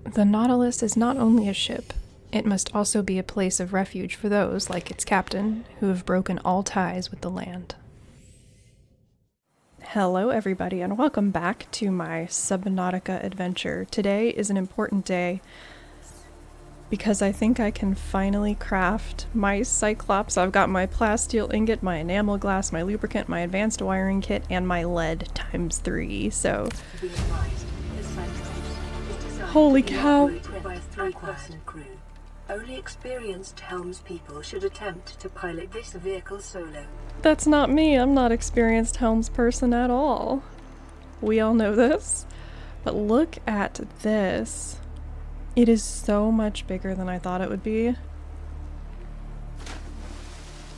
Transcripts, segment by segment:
The Nautilus is not only a ship, it must also be a place of refuge for those, like its captain, who have broken all ties with the land. Hello everybody and welcome back to my Subnautica adventure. Today is an important day because I think I can finally craft my Cyclops. I've got my plasteel ingot, my enamel glass, my lubricant, my advanced wiring kit, and my lead ×3, so... Holy cow! Only experienced helmspeople should attempt to pilot this vehicle solo. That's not me. I'm not experienced helms person at all. We all know this. But look at this. It is so much bigger than I thought it would be.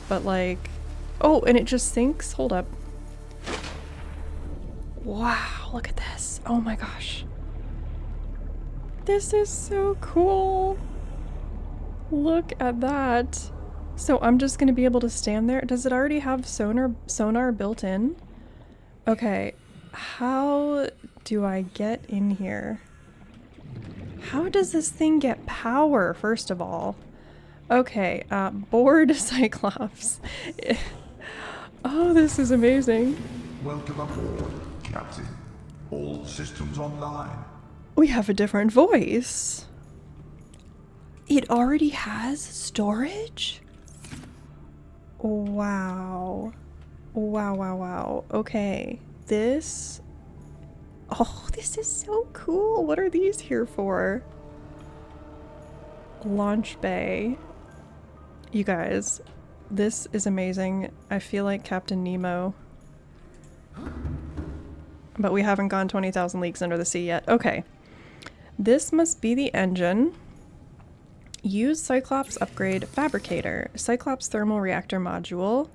But like... Oh, and it just sinks? Hold up. Wow, look at this. Oh my gosh. This is so cool. Look at that. So I'm just gonna be able to stand there. Does it already have sonar built in? Okay, how do I get in here? How does this thing get power, first of all? Okay, board Cyclops. Oh, this is amazing. Welcome aboard, Captain. All systems online. We have a different voice. It already has storage? Wow. Wow, wow, wow. Okay. This... Oh, this is so cool. What are these here for? Launch bay. You guys, this is amazing. I feel like Captain Nemo. But we haven't gone 20,000 leagues under the sea yet. Okay. This must be the engine. Use Cyclops upgrade fabricator. Cyclops thermal reactor module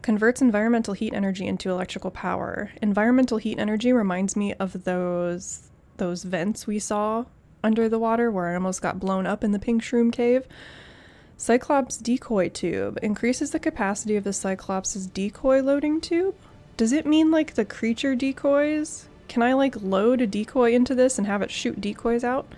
converts environmental heat energy into electrical power. Environmental heat energy reminds me of those vents we saw under the water where I almost got blown up in the pink shroom cave. Cyclops decoy tube increases the capacity of the Cyclops' decoy loading tube. Does it mean like the creature decoys? Can I like load a decoy into this and have it shoot decoys out?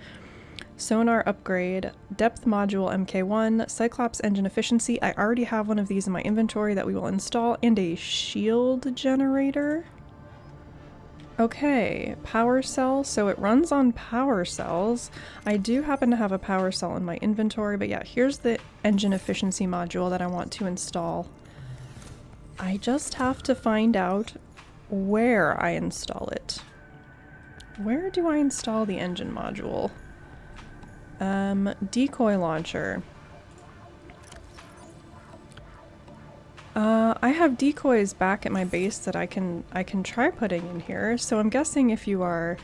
Sonar upgrade, depth module MK1, Cyclops engine efficiency. I already have one of these in my inventory that we will install, and a shield generator. Okay, power cell, so it runs on power cells. I do happen to have a power cell in my inventory, but yeah, here's the engine efficiency module that I want to install. I just have to find out where I install it. Where do I install the engine module? Decoy launcher. I have decoys back at my base that I can try putting in here, so I'm guessing if you are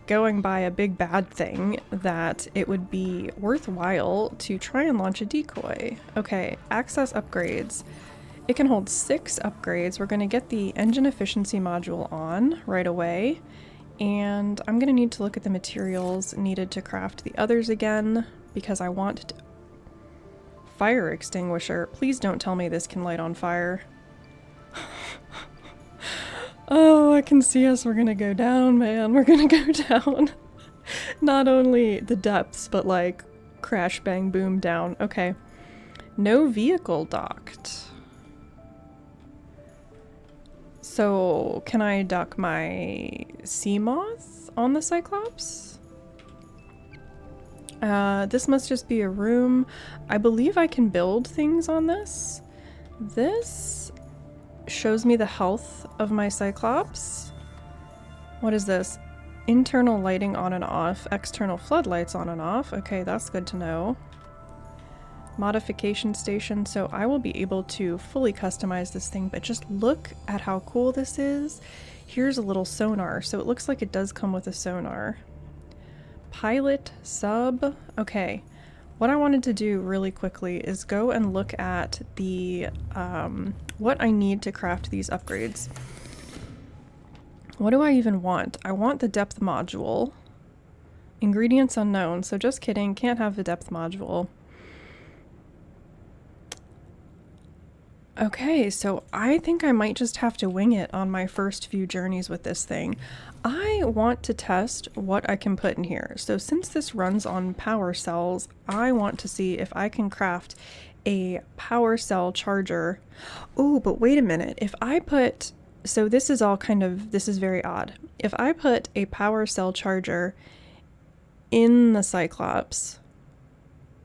going by a big bad thing that it would be worthwhile to try and launch a decoy. Okay, access upgrades. It can hold 6 upgrades. We're going to get the engine efficiency module on right away. And I'm going to need to look at the materials needed to craft the others again, because I want fire extinguisher. Please don't tell me this can light on fire. Oh, I can see us. We're going to go down, man. We're going to go down. Not only the depths, but like crash, bang, boom, down. Okay. No vehicle docked. So, can I dock my sea moth on the Cyclops? This must just be a room. I believe I can build things on this. This shows me the health of my Cyclops. What is this? Internal lighting on and off, external floodlights on and off. Okay, that's good to know. Modification station, so I will be able to fully customize this thing, but just look at how cool this is. Here's a little sonar, so it looks like it does come with a sonar. Pilot sub. Okay, what I wanted to do really quickly is go and look at the what I need to craft these upgrades. What do I even want? I want the depth module. Ingredients unknown, so just kidding, can't have the depth module. Okay, so I think I might just have to wing it on my first few journeys with this thing. I want to test what I can put in here. So since this runs on power cells, I want to see if I can craft a power cell charger. Oh, but wait a minute. If I put, so this is all kind of, this is very odd. If I put a power cell charger in the Cyclops,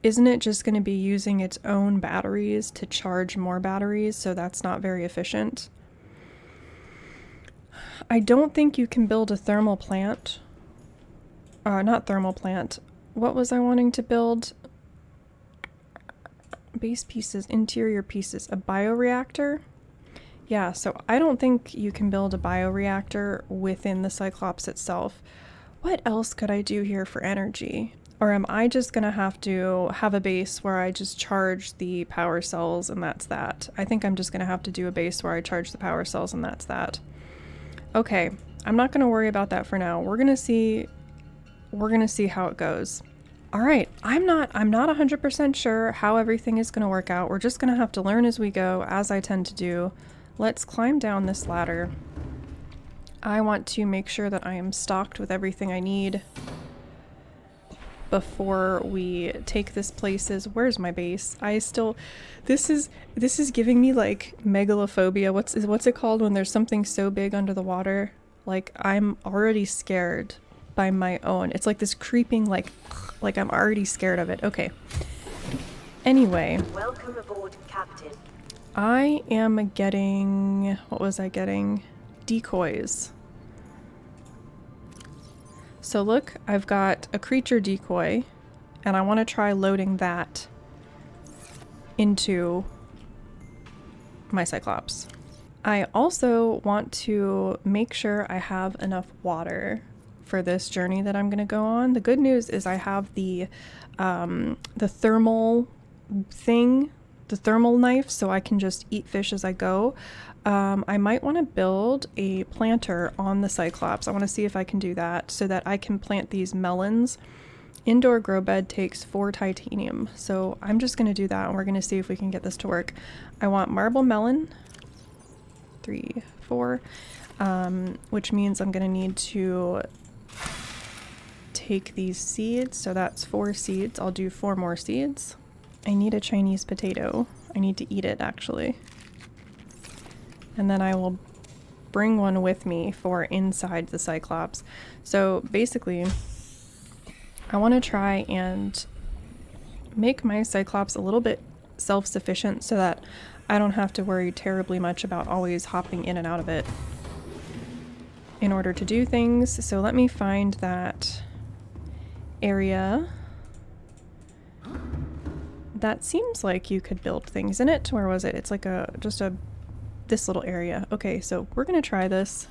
isn't it just going to be using its own batteries to charge more batteries? So that's not very efficient. I don't think you can build a thermal plant. Not thermal plant. What was I wanting to build? Base pieces, interior pieces, a bioreactor? Yeah, so I don't think you can build a bioreactor within the Cyclops itself. What else could I do here for energy? Or am I just going to have a base where I just charge the power cells and that's that? I think I'm just going to have to do a base where I charge the power cells and that's that. Okay, I'm not going to worry about that for now. We're going to see how it goes. All right, I'm not 100% sure how everything is going to work out. We're just going to have to learn as we go, as I tend to do. Let's climb down this ladder. I want to make sure that I am stocked with everything I need before we take this places. Where's my base? This is giving me like megalophobia. What's it called when there's something so big under the water? Like I'm already scared by my own. It's like this creeping like I'm already scared of it. Okay. Anyway. Welcome aboard, Captain. I am getting, what was I getting? Decoys. So look, I've got a creature decoy, and I want to try loading that into my Cyclops. I also want to make sure I have enough water for this journey that I'm going to go on. The good news is I have the thermal thing, the thermal knife, so I can just eat fish as I go. I might want to build a planter on the Cyclops. I want to see if I can do that so that I can plant these melons. Indoor grow bed takes 4 titanium, so I'm just going to do that and we're going to see if we can get this to work. I want marble melon, 3, 4, which means I'm going to need to take these seeds, so that's 4 seeds. I'll do 4 more seeds. I need a Chinese potato. I need to eat it actually. And then I will bring one with me for inside the Cyclops. So basically, I want to try and make my Cyclops a little bit self-sufficient so that I don't have to worry terribly much about always hopping in and out of it in order to do things. So let me find that area. That seems like you could build things in it. Where was it? It's like this little area. Okay, so we're gonna try this.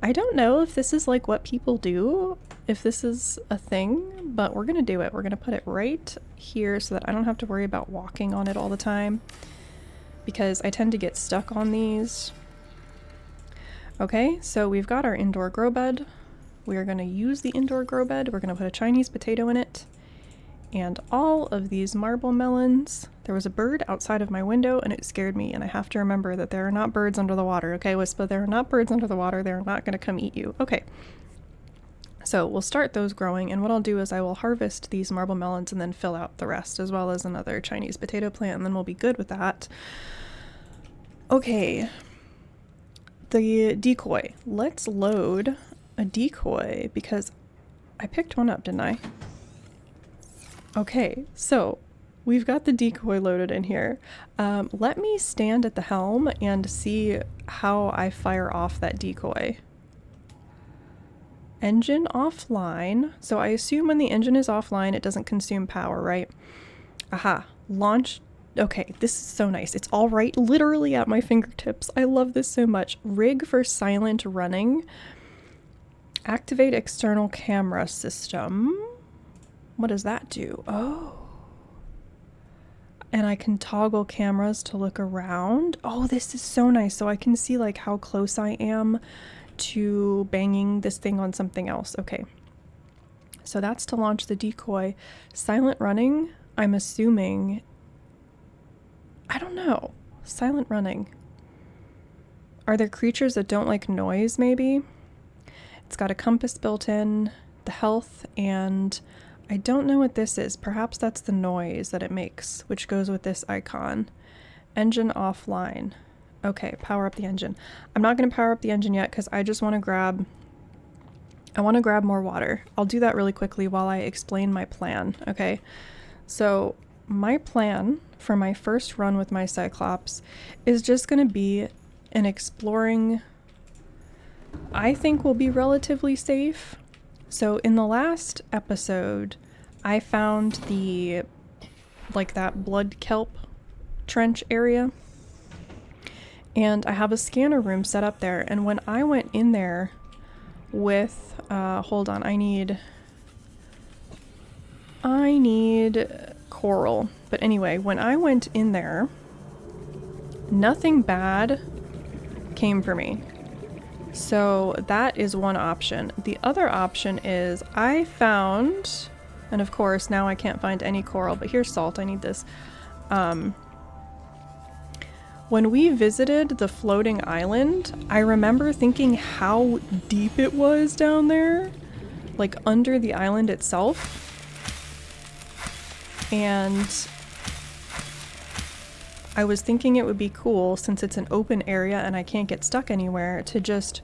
I don't know if this is like what people do, if this is a thing, but we're gonna do it. We're gonna put it right here so that I don't have to worry about walking on it all the time, because I tend to get stuck on these. Okay, so we've got our indoor grow bed. We are gonna use the indoor grow bed. We're gonna put a Chinese potato in it. And all of these marble melons. There was a bird outside of my window and it scared me, and I have to remember that there are not birds under the water. Okay, Wispa, there are not birds under the water. They're not going to come eat you. Okay. So we'll start those growing, and what I'll do is I will harvest these marble melons and then fill out the rest, as well as another Chinese potato plant, and then we'll be good with that. Okay. The decoy. Let's load a decoy, because I picked one up, didn't I? Okay, so we've got the decoy loaded in here. Let me stand at the helm and see how I fire off that decoy. Engine offline. So I assume when the engine is offline, it doesn't consume power, right? Aha. Launch. Okay, this is so nice. It's all right literally at my fingertips. I love this so much. Rig for silent running. Activate external camera system. What does that do? Oh. And I can toggle cameras to look around. Oh, this is so nice. So I can see like how close I am to banging this thing on something else. Okay. So that's to launch the decoy. Silent running, I'm assuming, I don't know. Silent running. Are there creatures that don't like noise, maybe? It's got a compass built in, the health, and I don't know what this is. Perhaps that's the noise that it makes, which goes with this icon. Engine offline. Okay, power up the engine. I'm not going to power up the engine yet because I just want to grab... I want to grab more water. I'll do that really quickly while I explain my plan, okay? So my plan for my first run with my Cyclops is just going to be an exploring... I think will be relatively safe. So in the last episode, I found the, like that blood kelp trench area. And I have a scanner room set up there. And when I went in there with, hold on, I need coral. But anyway, when I went in there, nothing bad came for me. So that is one option. The other option is I found, and of course now I can't find any coral, but here's salt, I need this. When we visited the floating island, I remember thinking how deep it was down there, like under the island itself. And I was thinking it would be cool, since it's an open area and I can't get stuck anywhere, to just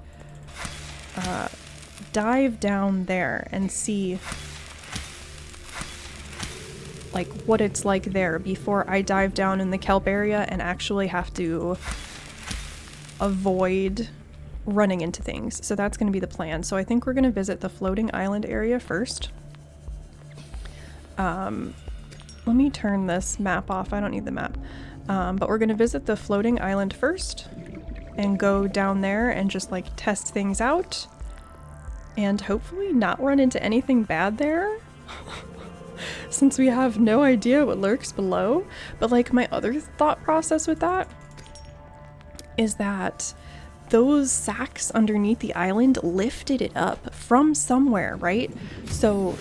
dive down there and see like what it's like there before I dive down in the kelp area and actually have to avoid running into things. So that's going to be the plan. So I think we're going to visit the floating island area first. Let me turn this map off. I don't need the map. But we're going to visit the floating island first and go down there and just like test things out and hopefully not run into anything bad there. Since we have no idea what lurks below. But like my other thought process with that is that those sacks underneath the island lifted it up from somewhere, right? So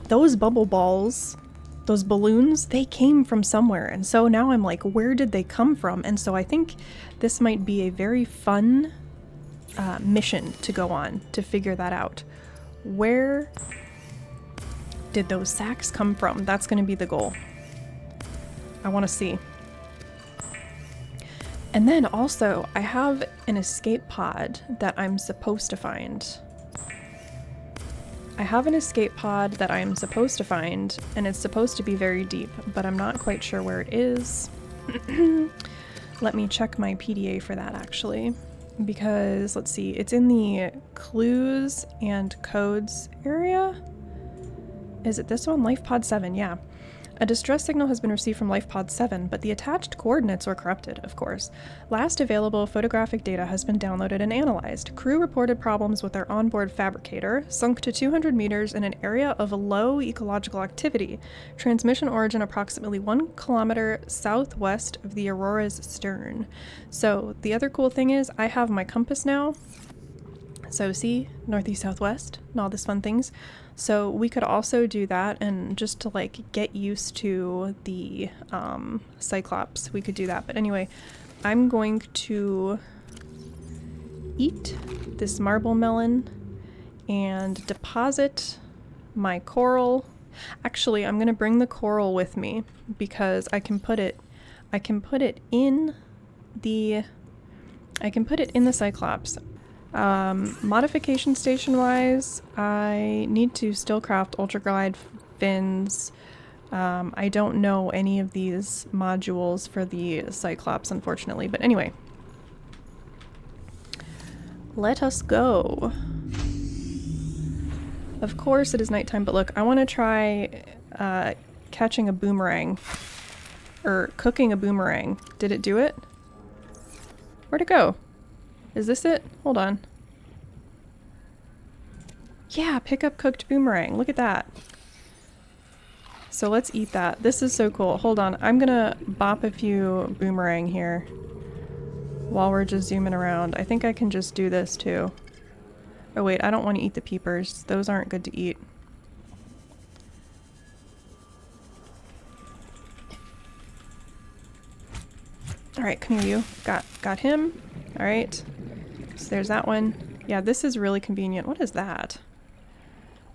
those bubble balls, those balloons, they came from somewhere. And so now I'm like, where did they come from? And so I think this might be a very fun mission to go on to figure that out. Where did those sacks come from? That's going to be the goal. I want to see. And then also, I have an escape pod that I'm supposed to find. I have an escape pod that I'm supposed to find, and it's supposed to be very deep, but I'm not quite sure where it is. Let me check my PDA for that, actually. Because, let's see, it's in the clues and codes area. Is it this one? Life Pod 7, yeah. A distress signal has been received from Life Pod 7, but the attached coordinates were corrupted, of course. Last available photographic data has been downloaded and analyzed. Crew reported problems with their onboard fabricator, sunk to 200 meters in an area of low ecological activity. Transmission origin approximately 1 kilometer southwest of the Aurora's stern. So the other cool thing is I have my compass now. So see, northeast, southwest, and all this fun things. So we could also do that, and just to like get used to the Cyclops, we could do that. But anyway, I'm going to eat this marble melon and deposit my coral. Actually, I'm gonna bring the coral with me because I can put it in the Cyclops. Modification station wise, I need to still craft ultra glide fins. I don't know any of these modules for the Cyclops, unfortunately, but anyway, let us go. Of course it is nighttime, but look, I want to try catching a boomerang or cooking a boomerang. Did it do it? Where'd it go? Is this it? Hold on. Yeah, pick up cooked boomerang. Look at that. So let's eat that. This is so cool. Hold on. I'm gonna bop a few boomerang here while we're just zooming around. I think I can just do this too. Oh wait, I don't want to eat the peepers. Those aren't good to eat. All right, come here, you. Got him. All right. So there's that one. Yeah, this is really convenient. What is that?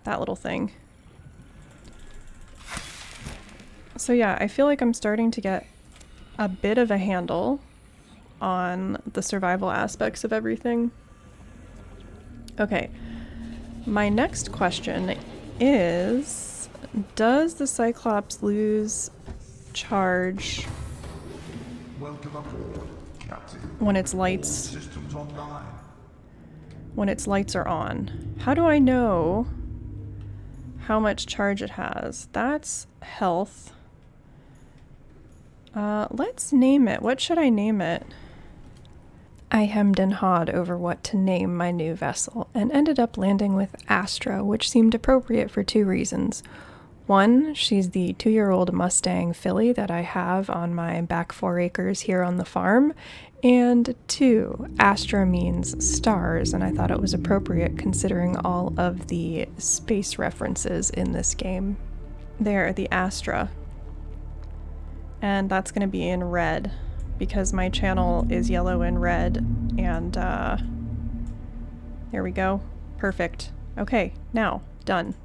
That little thing. So yeah, I feel like I'm starting to get a bit of a handle on the survival aspects of everything. Okay. My next question is, does the Cyclops lose charge Welcome aboard, Captain. when its All lights systems online. are on? How do I know how much charge it has? That's health. Let's name it. What should I name it? I hemmed and hawed over what to name my new vessel and ended up landing with Astra, which seemed appropriate for two reasons. One, she's the 2-year-old Mustang filly that I have on my back 4 acres here on the farm. And two, Astra means stars, and I thought it was appropriate considering all of the space references in this game. There, the Astra. And that's going to be in red because my channel is yellow and red. And there we go. Perfect. Okay, now, done.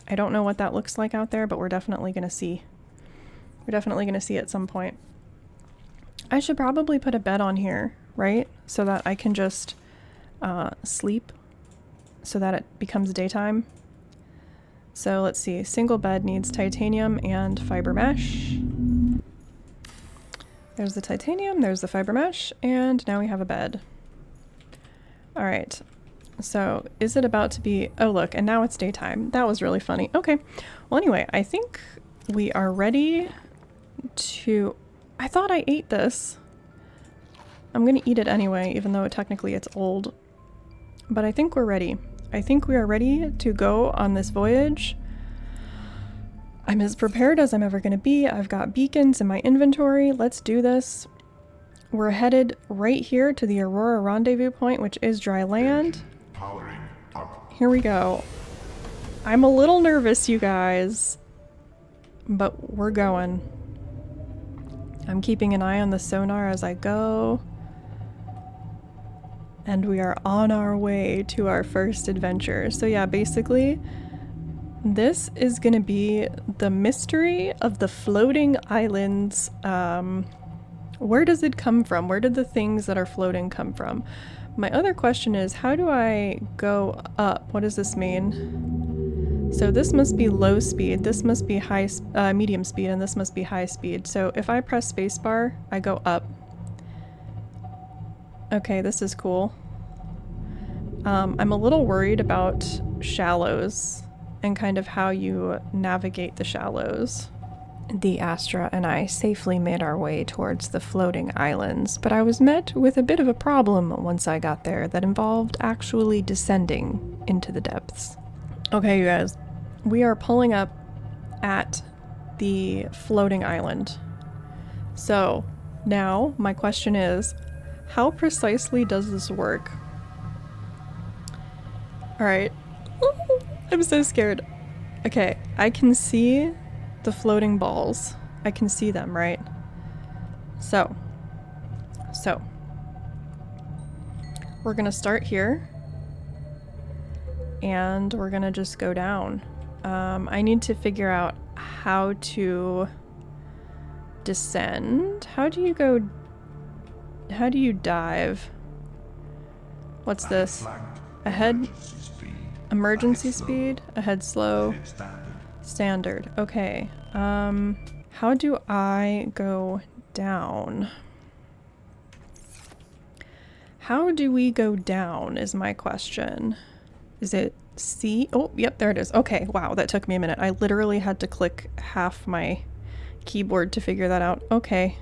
I don't know what that looks like out there, but we're definitely going to see. We're definitely going to see at some point. I should probably put a bed on here, right? So that I can just sleep so that it becomes daytime. So let's see. Single bed needs titanium and fiber mesh. There's the titanium, there's the fiber mesh, and now we have a bed. All right. So is it about to be... Oh, look, and now it's daytime. That was really funny. Okay. Well, anyway, I think we are ready to... I thought I ate this. I'm going to eat it anyway, even though technically it's old. But I think we're ready. I think we are ready to go on this voyage. I'm as prepared as I'm ever going to be. I've got beacons in my inventory. Let's do this. We're headed right here to the Aurora rendezvous point, which is dry land. Powering up. Here we go. I'm a little nervous, you guys, but we're going. I'm keeping an eye on the sonar as I go. And we are on our way to our first adventure. So yeah, basically, this is going to be the mystery of the floating islands. Where does it come from? Where did the things that are floating come from? My other question is, how do I go up? What does this mean? So this must be low speed, this must be medium speed, and this must be high speed. So if I press spacebar, I go up. Okay, this is cool. I'm a little worried about shallows and kind of how you navigate the shallows. The Astra and I safely made our way towards the floating islands, but I was met with a bit of a problem once I got there that involved actually descending into the depths. Okay, you guys, we are pulling up at the floating island. So now my question is, how precisely does this work? All right. I'm so scared. Okay, I can see the floating balls. I can see them, right? So we're gonna start here and we're gonna just go down. I need to figure out how to descend. How do you dive? What's this? Ahead, emergency speed, ahead slow, standard. Okay. How do I go down? How do we go down is my question. Is it C? Oh, yep, there it is. Okay, wow, that took me a minute. I literally had to click half my keyboard to figure that out. Okay.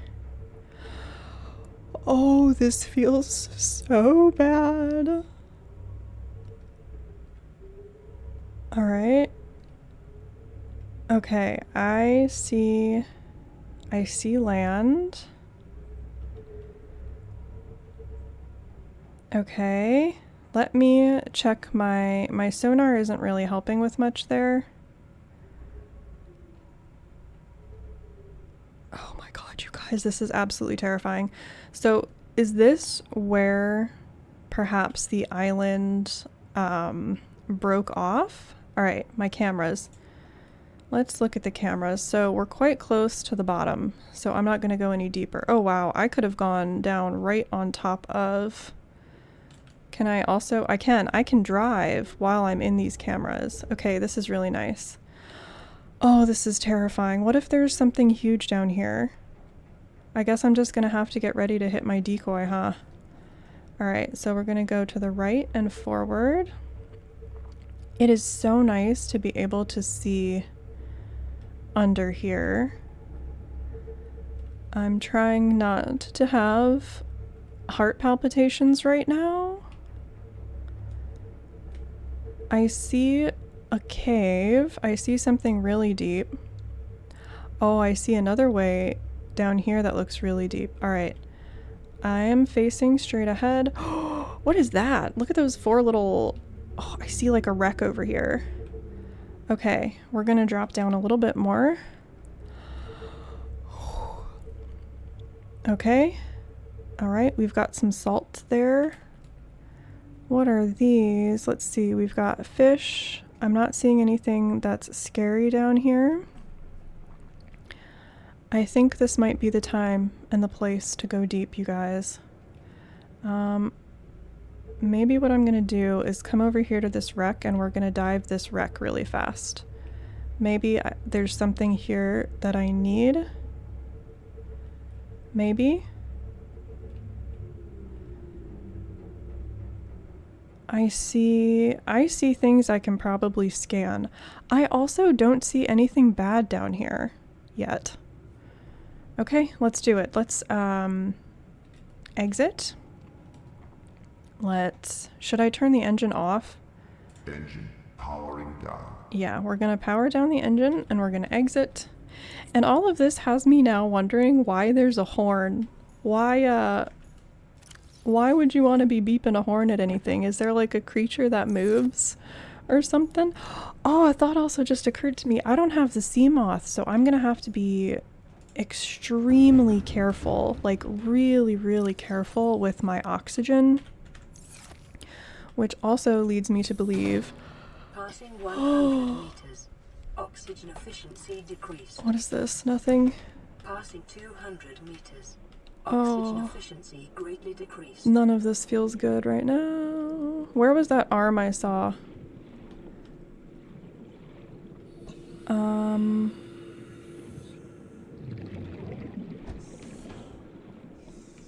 Oh, this feels so bad. All right. Okay, I see land. Okay, let me check my sonar isn't really helping with much there. This is absolutely terrifying. So is this where perhaps the island broke off? All right, my cameras. Let's look at the cameras. So we're quite close to the bottom, so I'm not going to go any deeper. Oh wow, I could have gone down right on top of... Can I also... I can drive while I'm in these cameras. Okay, this is really nice. Oh, this is terrifying. What if there's something huge down here? I guess I'm just going to have to get ready to hit my decoy, huh? Alright, so we're going to go to the right and forward. It is so nice to be able to see under here. I'm trying not to have heart palpitations right now. I see a cave. I see something really deep. Oh, I see another way down here that looks really deep. All right. I am facing straight ahead. What is that? Look at those four little... Oh, I see like a wreck over here. Okay, we're gonna drop down a little bit more. Okay. All right, we've got some salt there. What are these? Let's see, we've got fish. I'm not seeing anything that's scary down here. I think this might be the time and the place to go deep, you guys. Maybe what I'm gonna do is come over here to this wreck and we're gonna dive this wreck really fast. Maybe there's something here that I need. Maybe. I see things I can probably scan. I also don't see anything bad down here yet. Okay, let's do it. Let's exit. Should I turn the engine off? Engine powering down. Yeah, we're gonna power down the engine and we're gonna exit. And all of this has me now wondering why there's a horn. Why would you want to be beeping a horn at anything? Is there like a creature that moves or something? Oh, a thought also just occurred to me. I don't have the sea moth, so I'm gonna have to be extremely careful, like really, really careful with my oxygen. Which also leads me to believe... Passing 100 meters. Oxygen efficiency decreased. What is this? Nothing? Passing 200 meters. Oh. Oxygen efficiency greatly decreased. None of this feels good right now. Where was that arm I saw?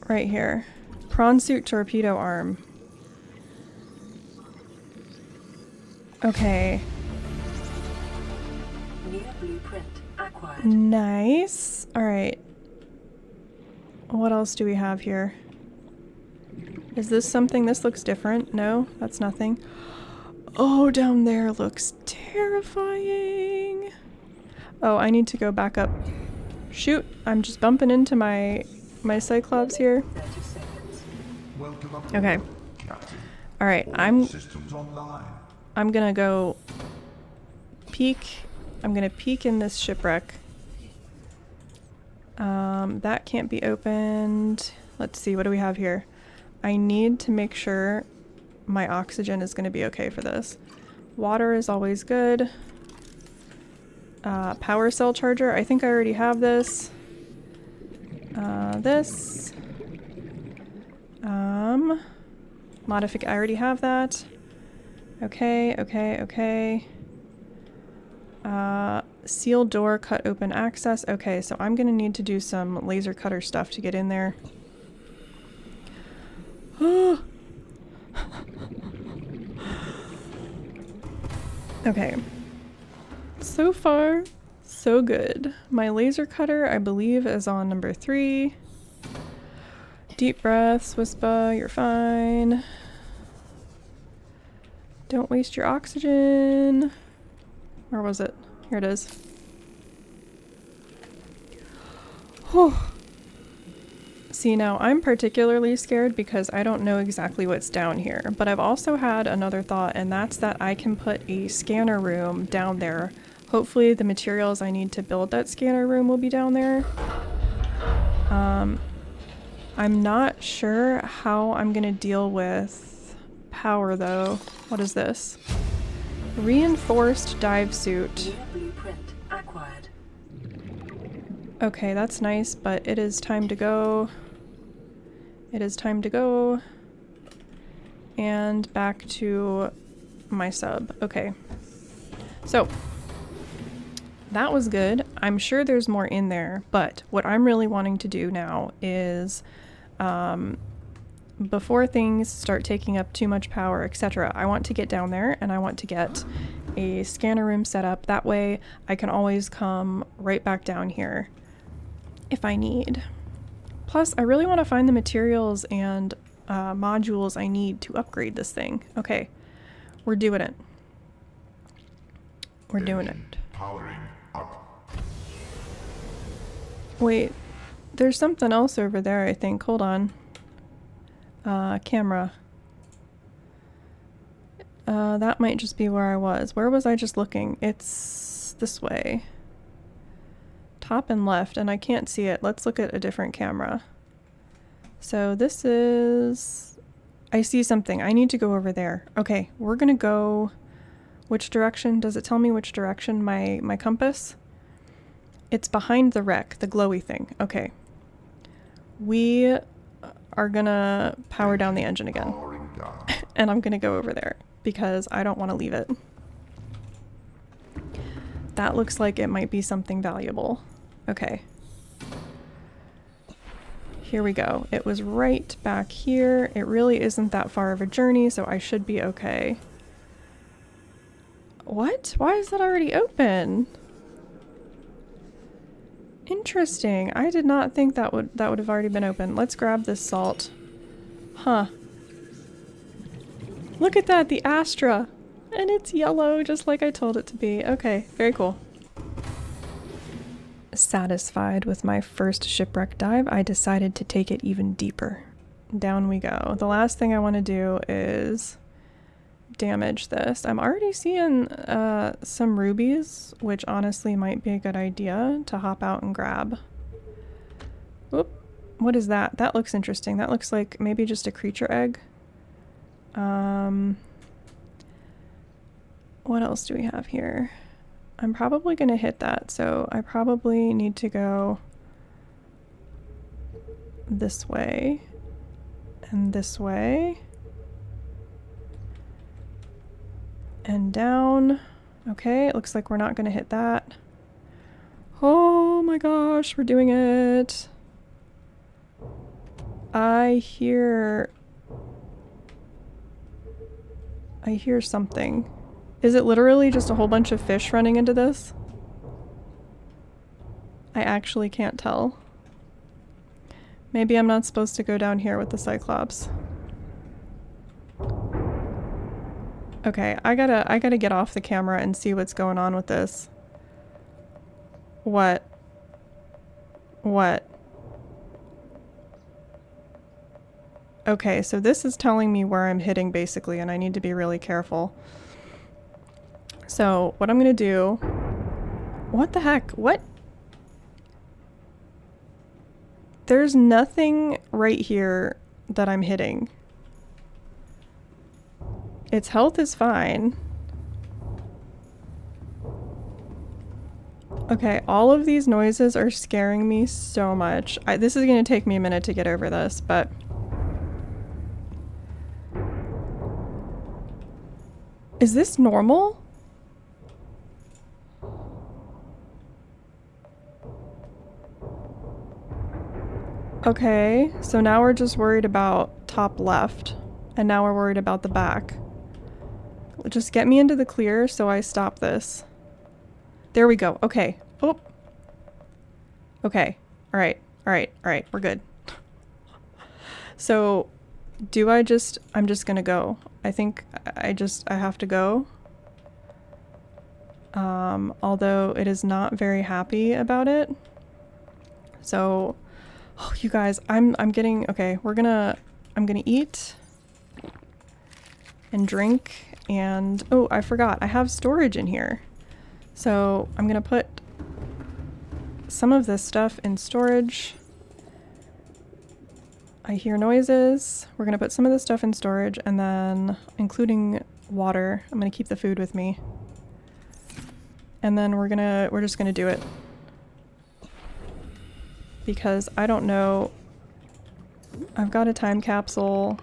Right here. Prawn suit torpedo arm. Okay. New blueprint acquired. Nice. Alright. What else do we have here? Is this something? This looks different. No, that's nothing. Oh, down there looks terrifying. Oh, I need to go back up. Shoot, I'm just bumping into my Cyclops here. 30 seconds. Welcome aboard, Okay. Captain. Alright, Systems online. I'm gonna go peek. I'm gonna peek in this shipwreck. That can't be opened. Let's see, what do we have here? I need to make sure my oxygen is gonna be okay for this. Water is always good. Power cell charger, I think I already have this. This. I already have that. Okay. Sealed door, cut open access. Okay, so I'm gonna need to do some laser cutter stuff to get in there. Okay. So far, so good. My laser cutter, I believe, is on number 3. Deep breaths, Wispa, you're fine. Don't waste your oxygen. Where was it? Here it is. Whew. See, now I'm particularly scared because I don't know exactly what's down here, but I've also had another thought, and that's that I can put a scanner room down there. Hopefully the materials I need to build that scanner room will be down there. I'm not sure how I'm gonna deal with power though. What is this? Reinforced dive suit. New blueprint acquired. Okay, that's nice, but it is time to go. It is time to go. And back to my sub. Okay. So, that was good. I'm sure there's more in there, but what I'm really wanting to do now is, before things start taking up too much power, etc., I want to get down there and I want to get a scanner room set up. That way I can always come right back down here if I need. Plus, I really want to find the materials and modules I need to upgrade this thing. Okay, we're doing it. We're doing Engine it. powering up. Wait, there's something else over there, I think. Hold on. Camera. That might just be where I was. Where was I just looking? It's this way. Top and left, and I can't see it. Let's look at a different camera. So this is... I see something. I need to go over there. Okay, we're gonna go... Which direction? Does it tell me which direction my compass? It's behind the wreck, the glowy thing. Okay. We are gonna power down the engine again. Powering down. And I'm gonna go over there because I don't want to leave it. That looks like it might be something valuable. Okay. Here we go. It was right back here. It really isn't that far of a journey, so I should be okay. What? Why is that already open? Interesting. I did not think that would have already been open. Let's grab this salt. Huh. Look at that, the Astra. And it's yellow, just like I told it to be. Okay, very cool. Satisfied with my first shipwreck dive, I decided to take it even deeper. Down we go. The last thing I want to do is damage this. I'm already seeing some rubies, which honestly might be a good idea to hop out and grab. Whoop. What is that? That looks interesting. That looks like maybe just a creature egg. What else do we have here? I'm probably going to hit that, so I probably need to go this way and this way and down. Okay, it looks like we're not going to hit that. Oh my gosh, we're doing it. I hear something. Is it literally just a whole bunch of fish running into this? I actually can't tell. Maybe I'm not supposed to go down here with the Cyclops. Okay, I gotta get off the camera and see what's going on with this. What? What? Okay, so this is telling me where I'm hitting basically, and I need to be really careful. So, what I'm gonna do... What the heck? What? There's nothing right here that I'm hitting. Its health is fine. Okay, all of these noises are scaring me so much. This is gonna take me a minute to get over this, but... Is this normal? Okay, so now we're just worried about top left, and now we're worried about the back. Just get me into the clear so I stop this. There we go. Okay. Oh. Okay. All right. All right. All right. We're good. So, I'm just gonna go. I think I have to go. Although it is not very happy about it. So, oh, you guys, I'm getting, okay, I'm gonna eat and drink and, oh, I forgot, I have storage in here. So I'm gonna put some of this stuff in storage. I hear noises. We're gonna put some of this stuff in storage and then, including water, I'm gonna keep the food with me. And then we're just gonna do it. Because I don't know. I've got a time capsule.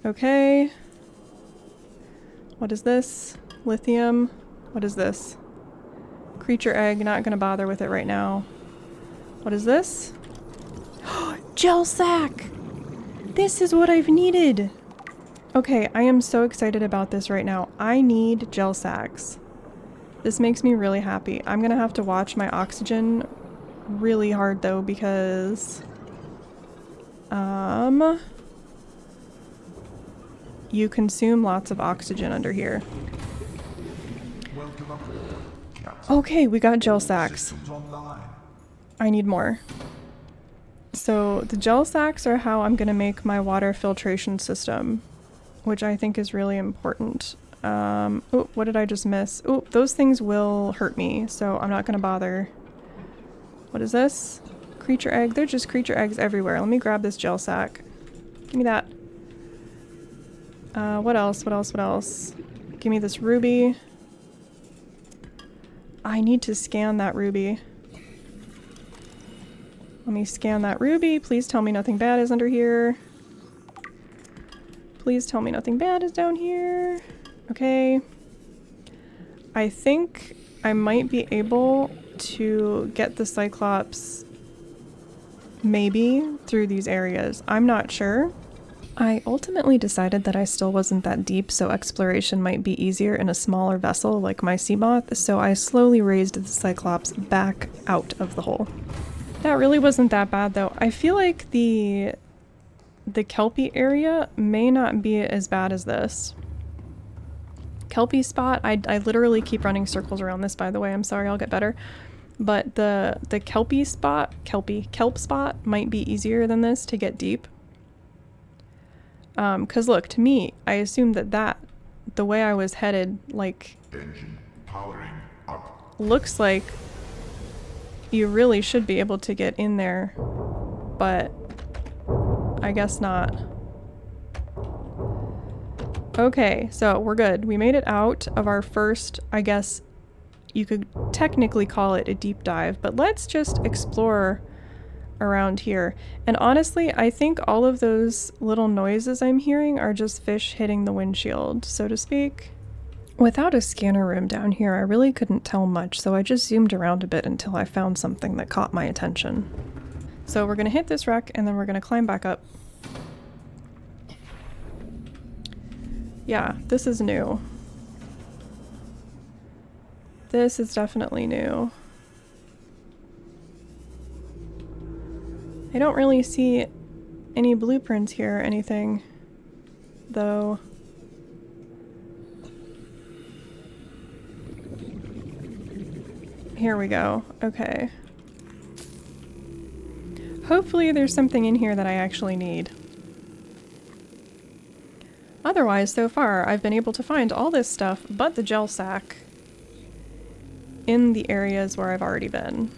Okay. What is this? Lithium. What is this? Creature egg, not gonna bother with it right now. What is this? Gel sack! This is what I've needed! Okay, I am so excited about this right now. I need gel sacks. This makes me really happy. I'm gonna have to watch my oxygen really hard though because... you consume lots of oxygen under here. Welcome aboard, Captain. Okay, we got gel sacks. Systems online. I need more. So the gel sacks are how I'm gonna make my water filtration system, which I think is really important. Oh, what did I just miss? Oh, those things will hurt me, so I'm not gonna bother. What is this? Creature egg. They're just creature eggs everywhere. Let me grab this gel sack. Give me that. What else? What else? What else? Give me this ruby. I need to scan that ruby. Let me scan that ruby. Please tell me nothing bad is under here. Please tell me nothing bad is down here. Okay. I think I might be able to get the Cyclops maybe through these areas. I'm not sure. I ultimately decided that I still wasn't that deep, so exploration might be easier in a smaller vessel like my Seamoth, so I slowly raised the Cyclops back out of the hole. That really wasn't that bad though. I feel like the Kelpie area may not be as bad as this. Kelpie spot, I literally keep running circles around this, by the way. I'm sorry, I'll get better. But the Kelpie spot, kelp spot might be easier than this to get deep. 'Cause look, to me, I assumed that the way I was headed, like, Engine powering up. looks like you really should be able to get in there, but I guess not. Okay, so we're good. We made it out of our first, I guess you could technically call it a deep dive, but let's just explore around here. And honestly, I think all of those little noises I'm hearing are just fish hitting the windshield, so to speak. Without a scanner room down here, I really couldn't tell much, so I just zoomed around a bit until I found something that caught my attention. So we're gonna hit this wreck and then we're gonna climb back up. Yeah, this is new. This is definitely new. I don't really see any blueprints here or anything, though. Here we go. Okay. Hopefully there's something in here that I actually need. Otherwise, so far, I've been able to find all this stuff but the gel sack in the areas where I've already been.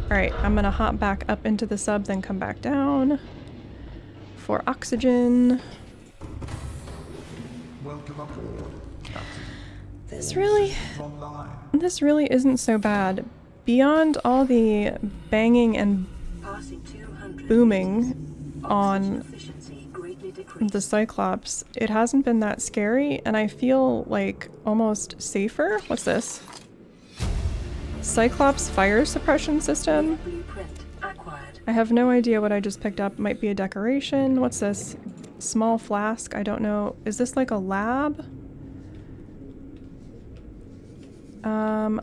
Alright, I'm gonna hop back up into the sub, then come back down for oxygen. Welcome aboard, Captain. This really Online. isn't so bad. Beyond all the banging and Passing 200 booming meters. on Oxygen efficiency greatly decreased. the Cyclops, it hasn't been that scary, and I feel like almost safer. What's this? Cyclops fire suppression system? Blueprint acquired. I have no idea what I just picked up. It might be a decoration. What's this? Small flask? I don't know. Is this like a lab?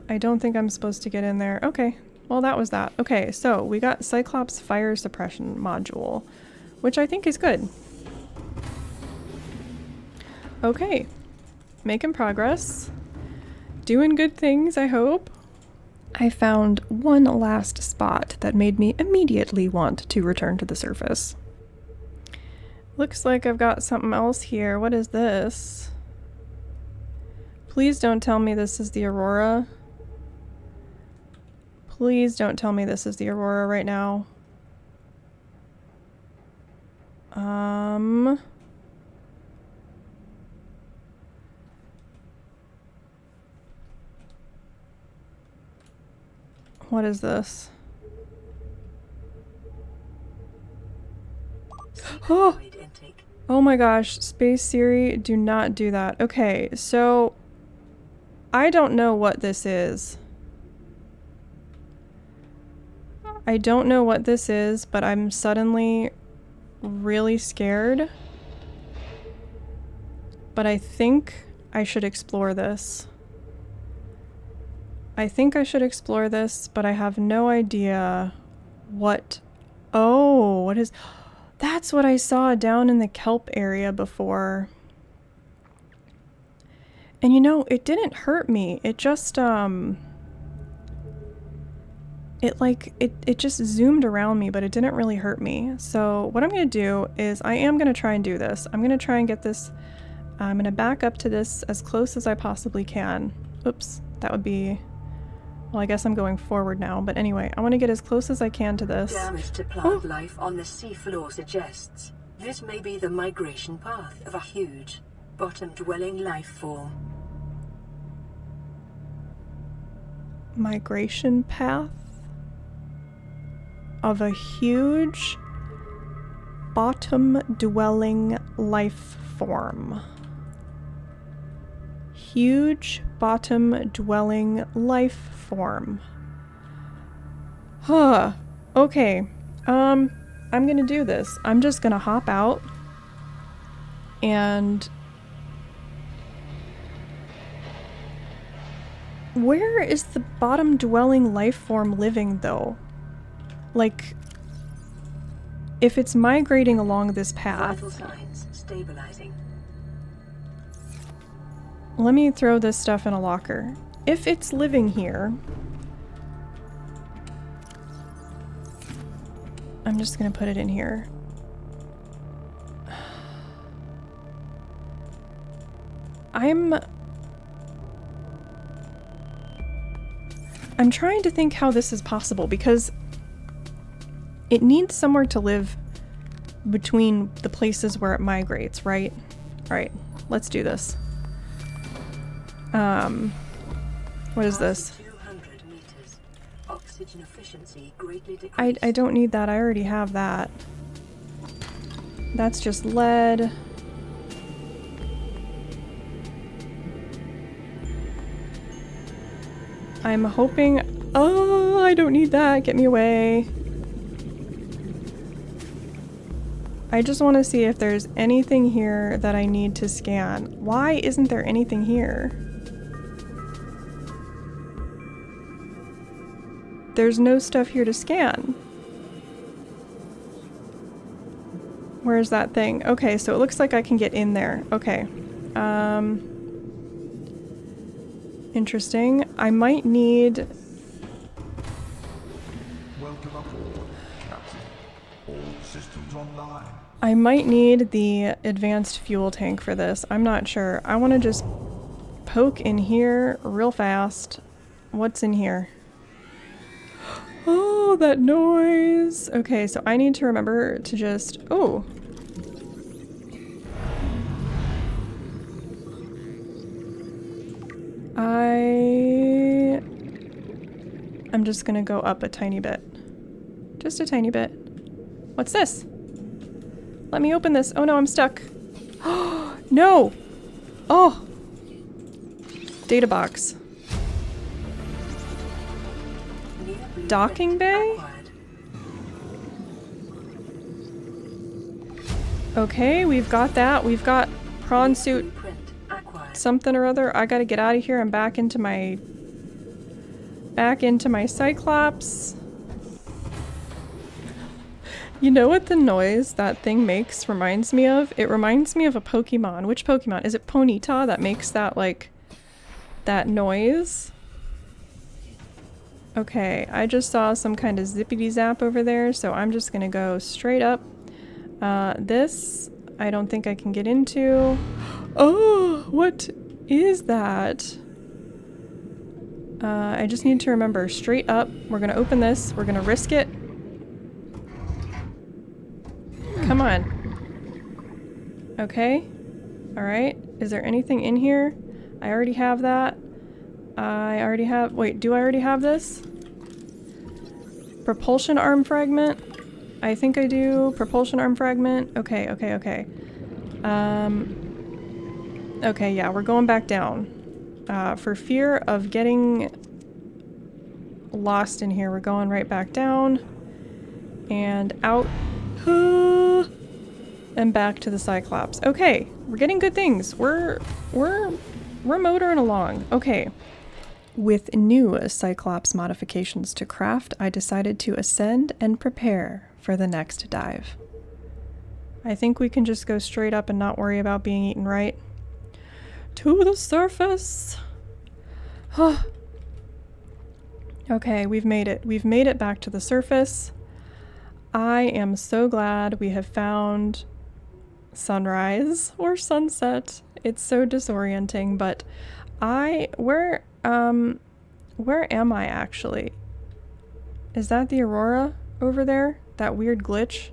I don't think I'm supposed to get in there. Okay, well that was that. Okay, so we got Cyclops fire suppression module, which I think is good. Okay, making progress. Doing good things, I hope. I found one last spot that made me immediately want to return to the surface. Looks like I've got something else here. What is this? Please don't tell me this is the Aurora. Please don't tell me this is the Aurora right now. What is this? Oh! Oh my gosh, Space Siri, do not do that. Okay, so I don't know what this is. I don't know what this is, but I'm suddenly really scared. But I think I should explore this. I think I should explore this, but I have no idea what... Oh, what is... That's what I saw down in the kelp area before. And you know, it didn't hurt me. It just, it just zoomed around me, but it didn't really hurt me. So what I'm going to do is I am going to try and do this. I'm going to try and get this, I'm going to back up to this as close as I possibly can. Oops, that would be, well, I guess I'm going forward now. But anyway, I want to get as close as I can to this. Damage to plant life on the seafloor suggests this may be the migration path of a huge, bottom-dwelling life form. Migration path of a huge bottom-dwelling life form. Huge bottom-dwelling life form. Huh. Okay. I'm gonna do this. I'm just gonna hop out and... Where is the bottom-dwelling life form living, though? Like, if it's migrating along this path... Vital signs stabilizing. Let me throw this stuff in a locker. If it's living here... I'm just gonna put it in here. I'm trying to think how this is possible, because it needs somewhere to live between the places where it migrates, right? Alright, let's do this. What is this? 200 meters. Oxygen efficiency greatly decreased. I don't need that, I already have that. That's just lead. I'm hoping... Oh, I don't need that. Get me away. I just want to see if there's anything here that I need to scan. Why isn't there anything here? There's no stuff here to scan. Where's that thing? Okay, so it looks like I can get in there. Okay. Interesting. I might need... Welcome aboard, Captain. All systems online. I might need the advanced fuel tank for this. I'm not sure. I want to just poke in here real fast. What's in here? Oh, that noise! Okay, so I need to remember to just... Oh! I'm just gonna go up a tiny bit. Just a tiny bit. What's this? Let me open this. Oh no, I'm stuck. No! Oh! Data box. Docking bay? Okay, we've got that. We've got prawn suit something or other. I gotta get out of here. I'm back into my Cyclops. You know what the noise that thing makes reminds me of? It reminds me of a Pokemon. Which Pokemon? Is it Ponyta that makes that, like, that noise? Okay, I just saw some kind of zippity zap over there, so I'm just gonna go straight up. This, I don't think I can get into. Oh, what is that? I just need to remember, straight up, we're gonna open this, we're gonna risk it. Come on. Okay. Alright. Is there anything in here? I already have that. I already have... Wait, do I already have this? Propulsion arm fragment? I think I do. Propulsion arm fragment. Okay, okay, okay. Okay, yeah, we're going back down. For fear of getting lost in here, we're going right back down. And out. And back to the Cyclops. Okay, we're getting good things. We're motoring along. Okay. With new Cyclops modifications to craft, I decided to ascend and prepare for the next dive. I think we can just go straight up and not worry about being eaten, right? To the surface! Okay, we've made it. We've made it back to the surface. I am so glad we have found sunrise or sunset. It's so disorienting, but where am I actually? Is that the aurora over there? That weird glitch?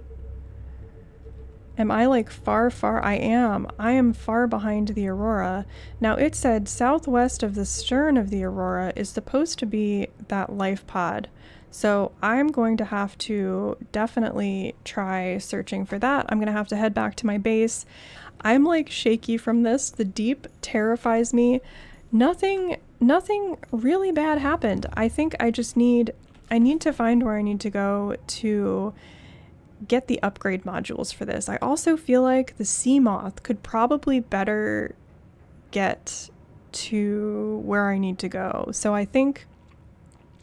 Am I like far? I am far behind the aurora. Now it said southwest of the stern of the aurora is supposed to be that life pod. So I'm going to have to definitely try searching for that. I'm going to have to head back to my base. I'm like shaky from this. The deep terrifies me. Nothing really bad happened. I think I need to find where I need to go to get the upgrade modules for this. I also feel like the sea moth could probably better get to where I need to go. So I think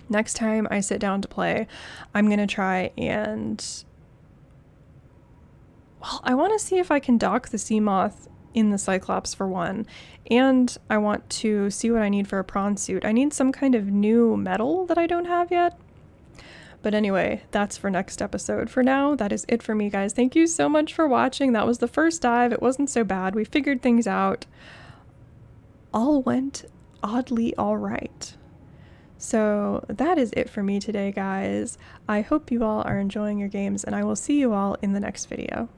next time I sit down to play, I'm going to try and... Well, I want to see if I can dock the sea moth in the Cyclops for one. And I want to see what I need for a prawn suit. I need some kind of new metal that I don't have yet. But anyway, that's for next episode. For now, that is it for me, guys. Thank you so much for watching. That was the first dive. It wasn't so bad. We figured things out. All went oddly all right. So that is it for me today, guys. I hope you all are enjoying your games, and I will see you all in the next video.